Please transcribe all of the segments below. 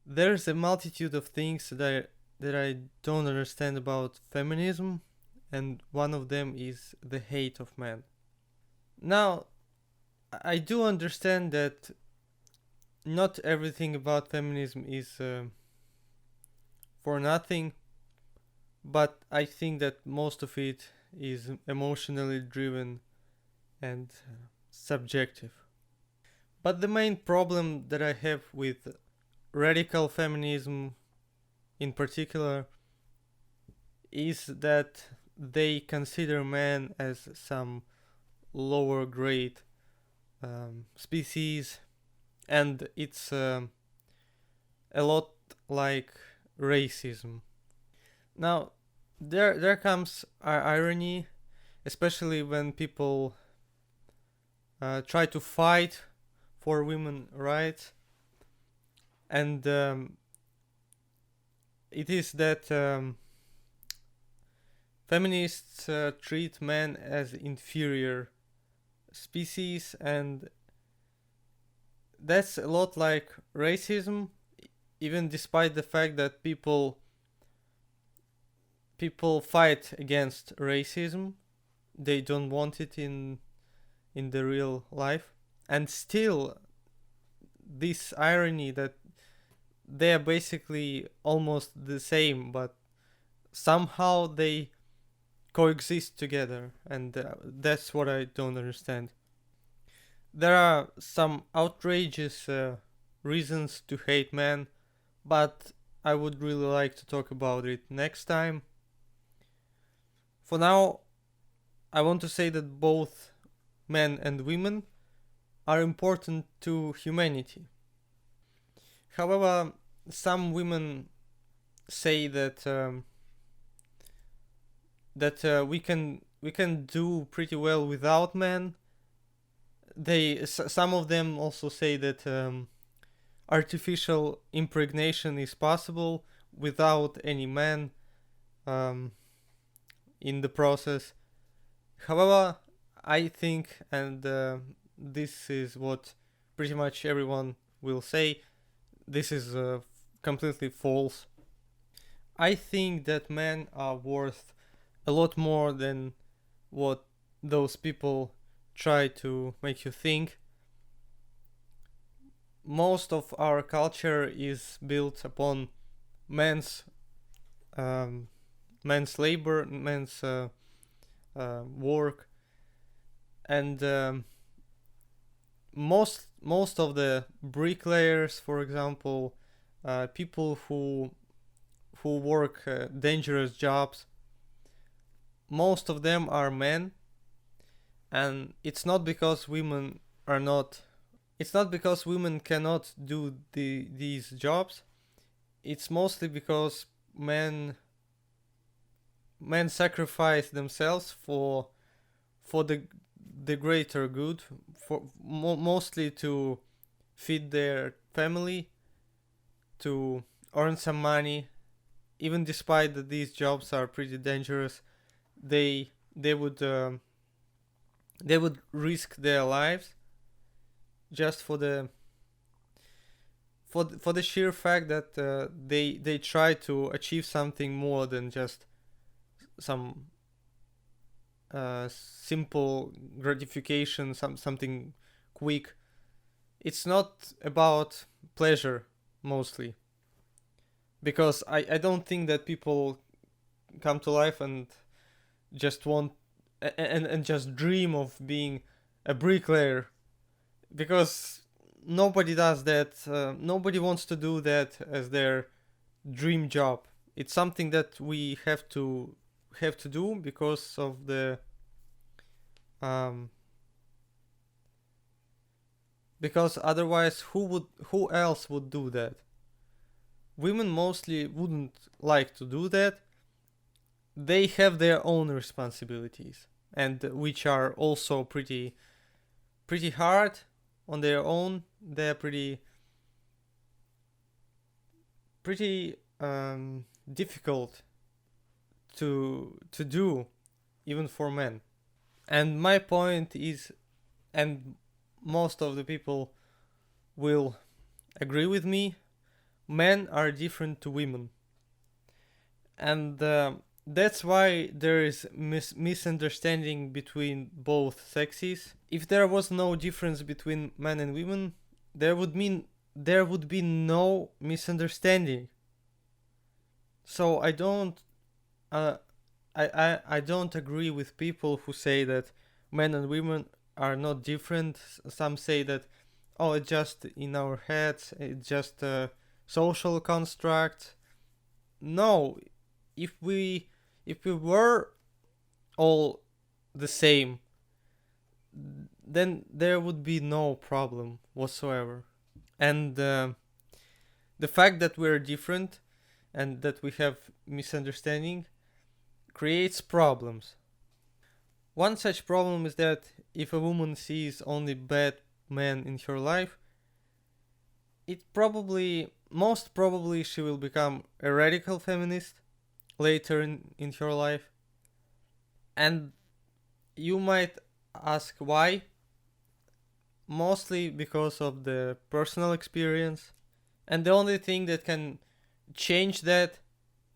There's a multitude of things that I don't understand about feminism, and one of them is the hate of men. Now, I do understand that not everything about feminism is for nothing, but I think that most of it is emotionally driven and subjective. But the main problem that I have with radical feminism in particular is that they consider man as some lower grade species, and it's a lot like racism. Now, there comes irony, especially when people try to fight for women rights, and it is that feminists treat men as inferior species, and that's a lot like racism, even despite the fact that people fight against racism. They don't want it in the real life, and still this irony that they are basically almost the same, but somehow they coexist together, and that's what I don't understand. There are some outrageous reasons to hate men, but I would really like to talk about it next time. For now, I want to say that both men and women are important to humanity. However, some women say that we can do pretty well without men. Some of them also say that artificial impregnation is possible without any man um, in the process. However, I think, and this is what pretty much everyone will say, this is completely false. I think that men are worth a lot more than what those people try to make you think. Most of our culture is built upon men's um, men's labor, men's work, and most of the bricklayers, for example, people who work dangerous jobs, most of them are men, and it's not because women cannot do these jobs. It's mostly because men men sacrifice themselves for the greater good, for mostly to feed their family, to earn some money. Even despite that these jobs are pretty dangerous, they would they would risk their lives just for the sheer fact that they try to achieve something more than just some simple gratification, something quick. It's not about pleasure mostly, because I don't think that people come to life and just want and just dream of being a bricklayer, because nobody does that. Nobody wants to do that as their dream job. It's something that we have to do because of the um because otherwise who else would do that? Women mostly wouldn't like to do that. They have their own responsibilities, and which are also pretty hard on their own. They're pretty difficult to do, even for men. And my point is, and most of the people will agree with me, men are different to women, and that's why there is misunderstanding between both sexes. If there was no difference between men and women, there would be no misunderstanding. So uh, I don't agree with people who say that men and women are not different. Some say that, oh, it's just in our heads, it's just a social construct. No, if we were all the same, then there would be no problem whatsoever. And the fact that we're different and that we have misunderstanding creates problems. One such problem is that if a woman sees only bad men in her life, most probably, she will become a radical feminist later in her life. And you might ask why. Mostly because of the personal experience. And the only thing that can change that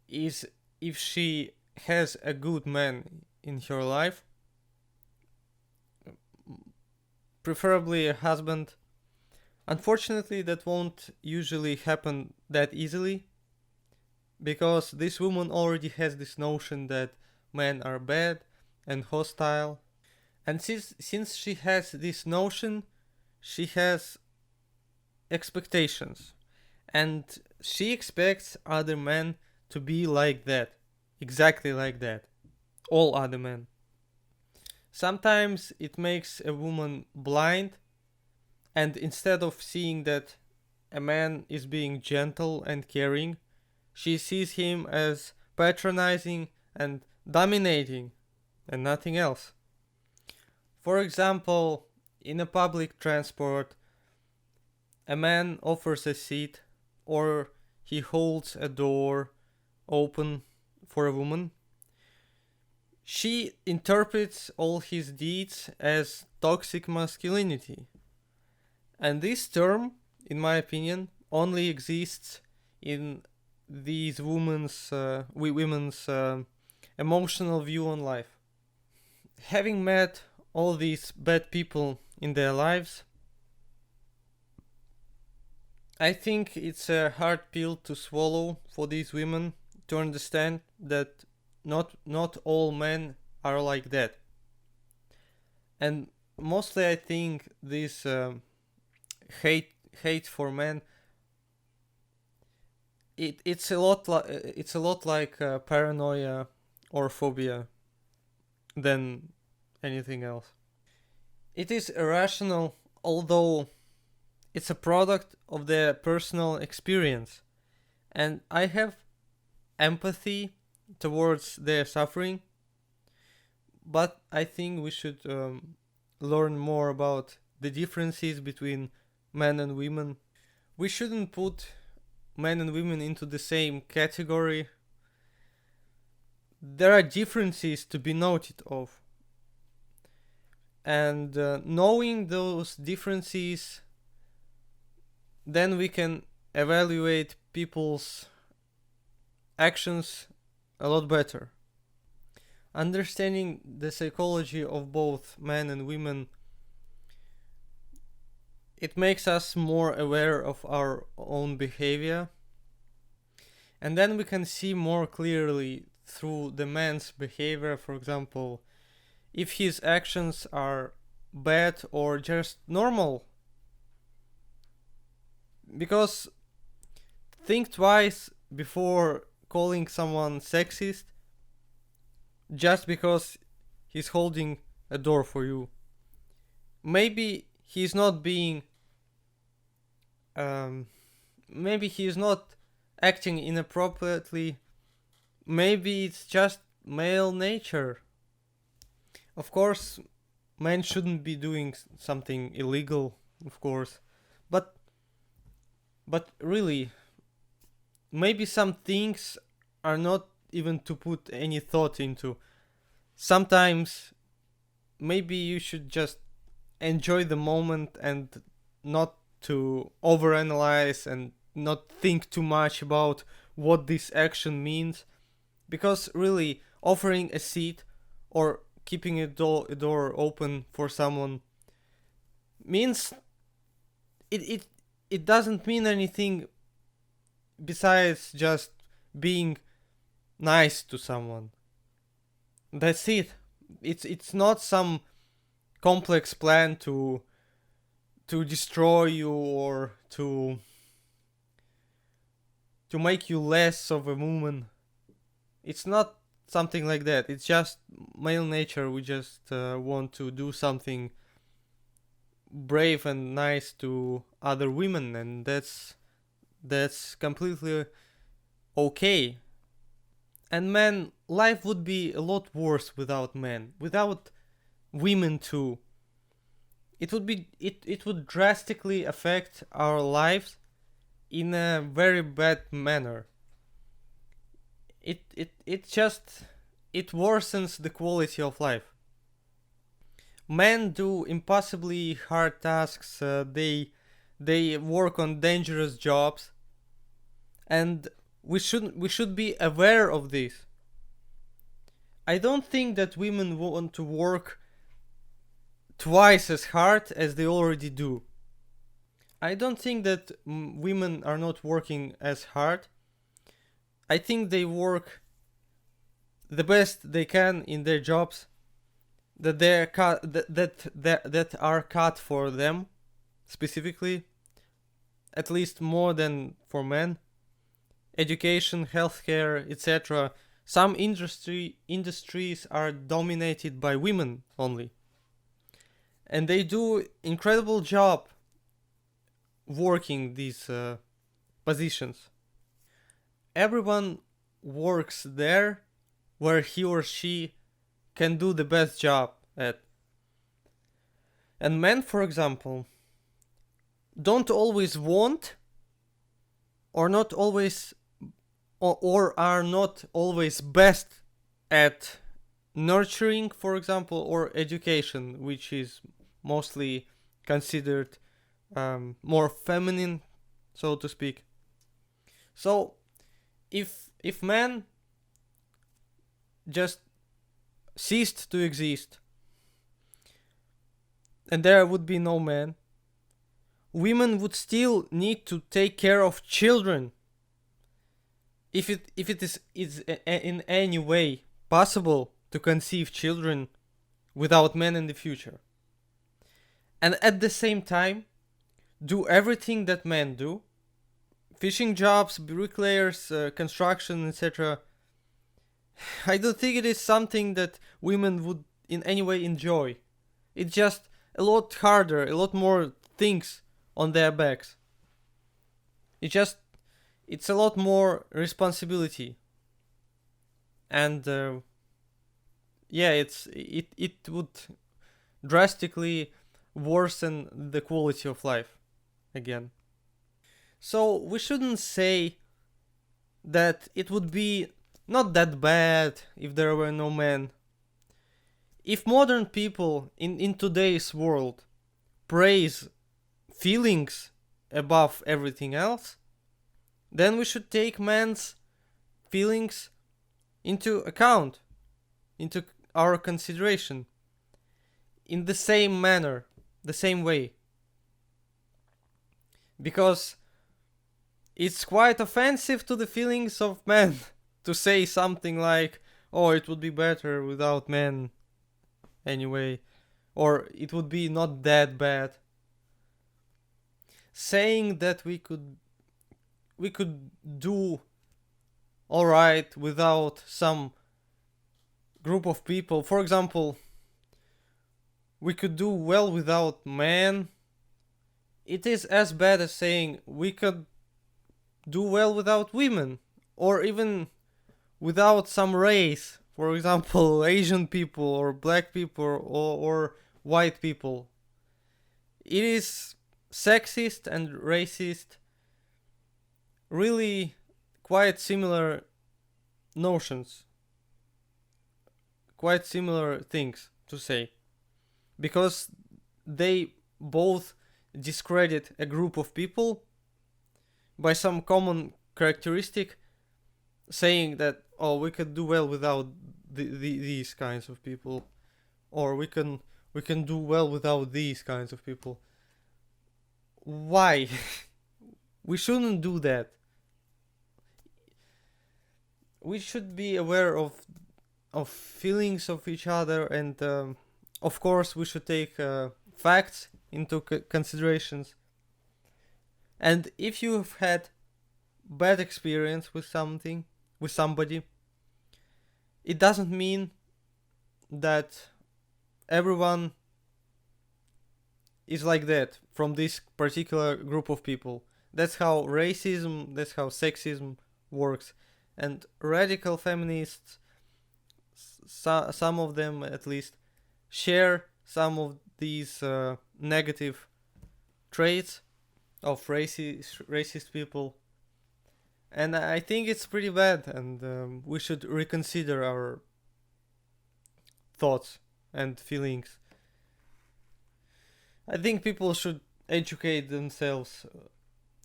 is if she has a good man in her life, preferably a husband. Unfortunately, that won't usually happen that easily, because this woman already has this notion that men are bad and hostile. And since she has this notion, she has expectations. And she expects other men to be like that. Exactly like that. All other men. Sometimes it makes a woman blind, and instead of seeing that a man is being gentle and caring, she sees him as patronizing and dominating, and nothing else. For example, in a public transport, a man offers a seat, or he holds a door open for a woman. She interprets all his deeds as toxic masculinity. And this term, in my opinion, only exists in these women's emotional view on life. Having met all these bad people in their lives, I think it's a hard pill to swallow for these women to understand that not all men are like that. And mostly I think this hate for men, it's a lot like paranoia or phobia than anything else. It is irrational, although it's a product of their personal experience, and I have empathy towards their suffering, but I think we should learn more about the differences between men and women. We shouldn't put men and women into the same category. There are differences to be noted of, and knowing those differences, then we can evaluate people's actions a lot better. Understanding the psychology of both men and women, it makes us more aware of our own behavior, and then we can see more clearly through the man's behavior. For example, if his actions are bad or just normal. Because think twice before calling someone sexist just because he's holding a door for you. Maybe he's not being maybe he's not acting inappropriately. Maybe it's just male nature. Of course, men shouldn't be doing something illegal, of course. But really, maybe some things are not even to put any thought into. Sometimes maybe you should just enjoy the moment and not to overanalyze and not think too much about what this action means, because really offering a seat or keeping a door open for someone means it doesn't mean anything besides just being nice to someone. That's it. It's not some complex plan to destroy you or to make you less of a woman. It's not something like that. It's just male nature. We just want to do something brave and nice to other women, and that's completely okay. And men, life would be a lot worse without men, without women too. It would drastically affect our lives in a very bad manner. It just it worsens the quality of life. Men do impossibly hard tasks. They work on dangerous jobs, and we should be aware of this. I don't think that women want to work twice as hard as they already do. I don't think that women are not working as hard. I think they work the best they can in their jobs that they're cut that are cut for them specifically, at least more than for men. Education, healthcare, etc. Some industries are dominated by women only, and they do incredible job working these positions. Everyone works there where he or she can do the best job at. And men, for example, don't always want or not always or are not always best at nurturing, for example, or education, which is mostly considered more feminine, so to speak. So if men just ceased to exist and there would be no men, women would still need to take care of children. If it is in any way possible to conceive children without men in the future, and at the same time do everything that men do, fishing jobs, bricklayers, construction, etc. I don't think it is something that women would in any way enjoy. It's just a lot harder, a lot more things on their backs. It's a lot more responsibility, and yeah, it would drastically worsen the quality of life again. So we shouldn't say that it would be not that bad if there were no men. If modern people in today's world praise feelings above everything else, then we should take men's feelings into account, into our consideration, in the same manner, the same way. Because it's quite offensive to the feelings of men to say something like, oh, it would be better without men anyway, or it would be not that bad. Saying that we could do all right without some group of people. For example, we could do well without men. It is as bad as saying we could do well without women, or even without some race. For example, Asian people or black people or white people. It is sexist and racist, really quite similar notions, quite similar things to say, because they both discredit a group of people by some common characteristic, saying that, oh, we could do well without these kinds of people, or we can do well without these kinds of people. Why? We shouldn't do that. We should be aware of feelings of each other, and of course we should take facts into considerations. And if you've had bad experience with something, with somebody, it doesn't mean that everyone is like that from this particular group of people. That's how racism, that's how sexism works. And radical feminists, some of them at least, share some of these negative traits of racist people. And I think it's pretty bad, and we should reconsider our thoughts and feelings. I think people should educate themselves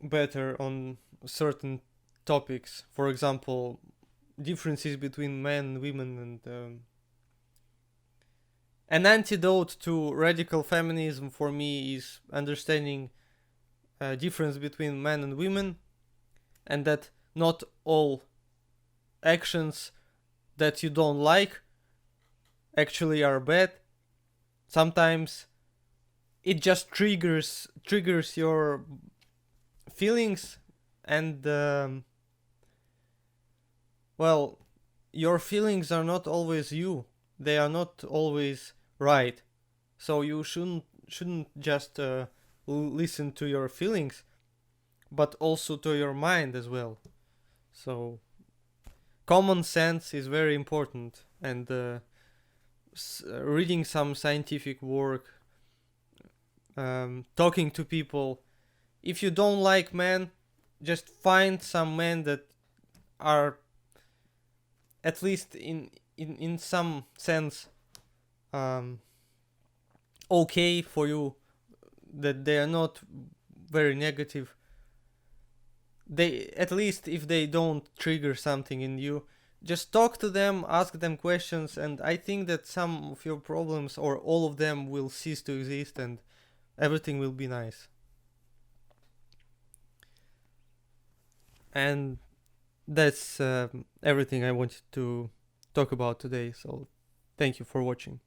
better on certain topics. For example, differences between men and women, and an antidote to radical feminism for me is understanding difference between men and women, and that not all actions that you don't like actually are bad. Sometimes it just triggers your feelings, and well, your feelings are not always you. They are not always right. So you shouldn't just listen to your feelings, but also to your mind as well. So common sense is very important, and reading some scientific work, talking to people. If you don't like men, just find some men that are at least in some sense okay for you, that they are not very negative. They, at least if they don't trigger something in you, just talk to them, ask them questions, and I think that some of your problems, or all of them, will cease to exist, and everything will be nice. And that's everything I wanted to talk about today. So thank you for watching.